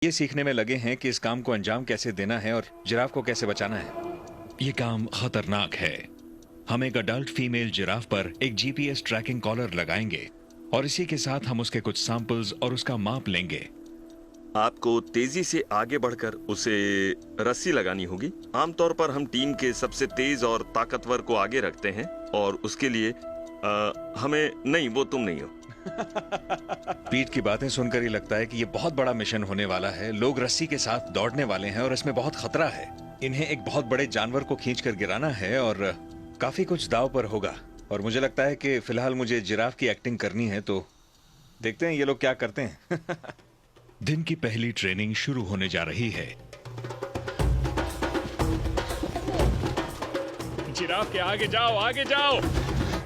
ये सीखने में लगे हैं कि इस काम को अंजाम कैसे देना है और जिराफ को कैसे बचाना है। ये काम खतरनाक है। हम एक अडल्ट फीमेल जिराफ पर एक जीपीएस ट्रैकिंग कॉलर लगाएंगे और इसी के साथ हम उसके कुछ सैंपल्स और उसका माप लेंगे। आपको तेजी से आगे बढ़कर उसे रस्सी लगानी होगी। आमतौर पर हम टीम के सबसे तेज और ताकतवर को आगे रखते हैं और उसके लिए हमें नहीं, वो तुम नहीं हो। पीट की बातें सुनकर ही लगता है कि ये बहुत बड़ा मिशन होने वाला है। लोग रस्सी के साथ दौड़ने वाले हैं और इसमें बहुत खतरा है। इन्हें एक बहुत बड़े जानवर को खींचकर गिराना है और काफी कुछ दांव पर होगा। और मुझे लगता है कि फिलहाल मुझे जिराफ की एक्टिंग करनी है, तो देखते हैं ये लोग क्या करते हैं। दिन की पहली ट्रेनिंग शुरू होने जा रही है। जिराफ के आगे जाओ, आगे जाओ।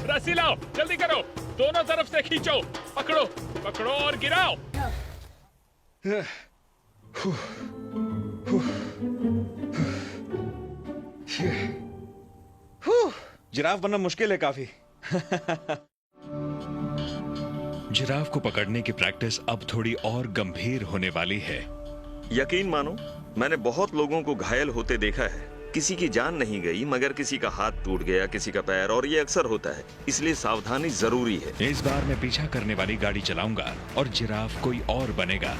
रस्सी लाओ, जल्दी करो, दोनों तरफ से खींचो। पकड़ो पकड़ो और गिराओ। जिराफ बनना मुश्किल है काफी। जिराफ को पकड़ने की प्रैक्टिस अब थोड़ी और गंभीर होने वाली है। यकीन मानो, मैंने बहुत लोगों को घायल होते देखा है। किसी की जान नहीं गई, मगर किसी का हाथ टूट गया, किसी का पैर, और ये अक्सर होता है। इसलिए सावधानी जरूरी है। इस बार मैं पीछा करने वाली गाड़ी चलाऊंगा और जिराफ कोई और बनेगा।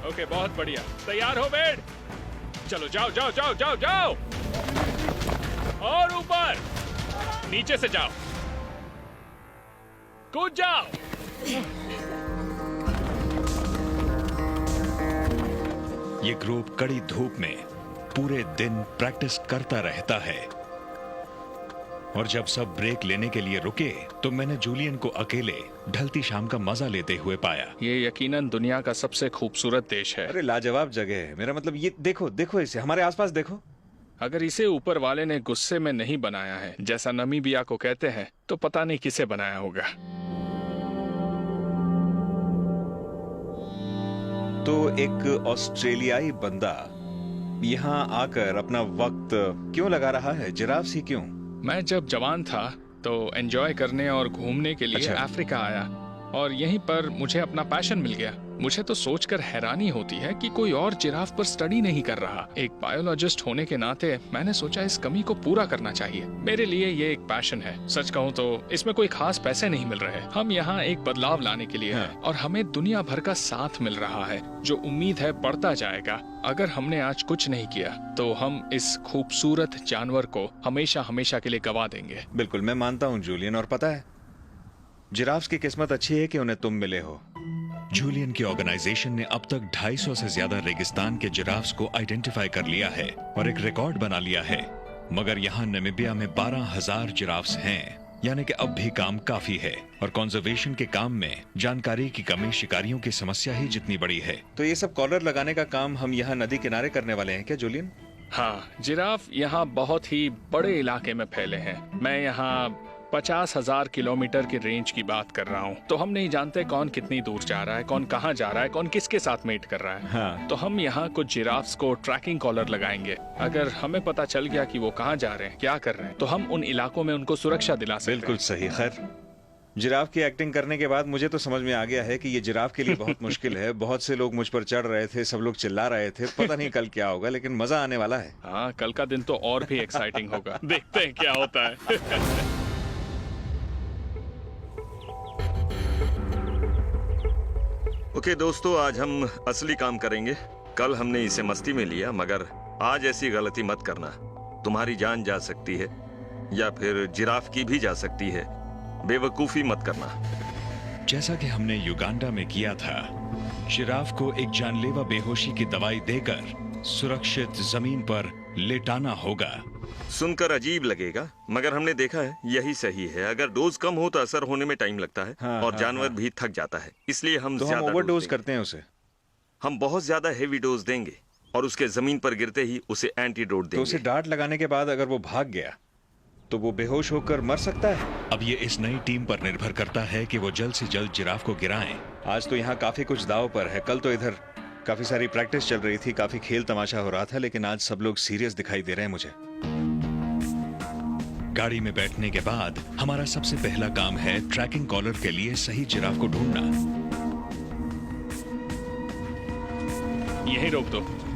ओके, बहुत बढ़िया। तैयार हो बेड? चलो जाओ जाओ जाओ जाओ जाओ। और ऊपर, नीचे से जाओ, कूद जाओ। ये ग्रुप कड़ी धूप में पूरे दिन प्रैक्टिस करता रहता है और जब सब ब्रेक लेने के लिए रुके तो मैंने जूलियन को अकेले ढलती शाम का मजा लेते हुए पाया। ये यकीनन दुनिया का सबसे खूबसूरत देश है। अरे लाजवाब जगह है। मेरा मतलब ये देखो, देखो इसे, हमारे आसपास देखो। अगर इसे ऊपर वाले ने गुस्से में नहीं बनाया है, जैसा नमीबिया को कहते हैं, तो पता नहीं किसे बनाया होगा। तो एक ऑस्ट्रेलियाई बंदा यहाँ आकर अपना वक्त क्यों लगा रहा है? जिराफ सी क्यों? मैं जब जवान था तो एंजॉय करने और घूमने के लिए अच्छा। अफ्रीका आया और यहीं पर मुझे अपना पैशन मिल गया। मुझे तो सोचकर हैरानी होती है कि कोई और जिराफ पर स्टडी नहीं कर रहा। एक बायोलॉजिस्ट होने के नाते मैंने सोचा इस कमी को पूरा करना चाहिए। मेरे लिए ये एक पैशन है। सच कहूँ तो इसमें कोई खास पैसे नहीं मिल रहे। हम यहाँ एक बदलाव लाने के लिए हैं और हमें दुनिया भर का साथ मिल रहा है, जो उम्मीद है बढ़ता जाएगा। अगर हमने आज कुछ नहीं किया तो हम इस खूबसूरत जानवर को हमेशा हमेशा के लिए गवा देंगे। बिल्कुल, मैं मानता हूँ जूलियन। और पता है, जिराफ की किस्मत अच्छी है कि उन्हें तुम मिले हो। जूलियन की ऑर्गेनाइजेशन ने अब तक 250 से ज्यादा रेगिस्तान के जिराफ्स को आइडेंटिफाई कर लिया है और एक रिकॉर्ड बना लिया है। मगर यहाँ नामीबिया में 12,000 जिराफ्स हैं, यानी कि अब भी काम काफी है। और कंजर्वेशन के काम में जानकारी की कमी शिकारियों की समस्या ही जितनी बड़ी है। तो ये सब कॉलर लगाने का काम हम यहाँ नदी किनारे करने वाले हैं क्या जूलियन? हाँ, जिराफ यहाँ बहुत ही बड़े इलाके में फैले हैं। मैं यहाँ 50,000 किलोमीटर की रेंज की बात कर रहा हूँ। तो हम नहीं जानते कौन कितनी दूर जा रहा है, कौन कहाँ जा रहा है, कौन किसके साथ मेट कर रहा है। हाँ। तो हम यहाँ कुछ जिराफ्स को ट्रैकिंग कॉलर लगाएंगे। अगर हमें पता चल गया कि वो कहाँ जा रहे हैं, क्या कर रहे हैं, तो हम उन इलाकों में उनको सुरक्षा दिला सकते हैं। बिल्कुल सही। खैर, जिराफ की एक्टिंग करने के बाद मुझे तो समझ में आ गया है कि ये जिराफ के लिए बहुत मुश्किल है। बहुत से लोग मुझ पर चढ़ रहे थे, सब लोग चिल्ला रहे थे। पता नहीं कल क्या होगा, लेकिन मजा आने वाला है। हाँ, कल का दिन तो और भी एक्साइटिंग होगा। देखते हैं क्या होता है। ओके दोस्तों, आज हम असली काम करेंगे। कल हमने इसे मस्ती में लिया, मगर आज ऐसी गलती मत करना। तुम्हारी जान जा सकती है या फिर जिराफ की भी जा सकती है। बेवकूफी मत करना। जैसा कि हमने युगांडा में किया था, जिराफ को एक जानलेवा बेहोशी की दवाई देकर सुरक्षित जमीन पर लेटाना होगा। सुनकर अजीब लगेगा, मगर हमने देखा है यही सही है। अगर डोज कम हो तो असर होने में टाइम लगता है और जानवर भी थक जाता है। इसलिए हम तो हम ज्यादा ओवरडोज करते हैं उसे। हम बहुत ज्यादा हेवी डोज देंगे और उसके जमीन पर गिरते ही उसे एंटीडोट तो देंगे। उसे डांट लगाने के बाद अगर वो भाग गया तो वो बेहोश होकर मर सकता है। अब ये इस नई टीम पर निर्भर करता है कि वो जल्द से जल्द जिराफ को गिराएं। आज तो यहाँ काफी कुछ दाव पर है। कल तो इधर काफी सारी प्रैक्टिस चल रही थी, काफी खेल तमाशा हो रहा था, लेकिन आज सब लोग सीरियस दिखाई दे रहे हैं मुझे। गाड़ी में बैठने के बाद हमारा सबसे पहला काम है ट्रैकिंग कॉलर के लिए सही जिराफ को ढूंढना। यहीं रोक दो।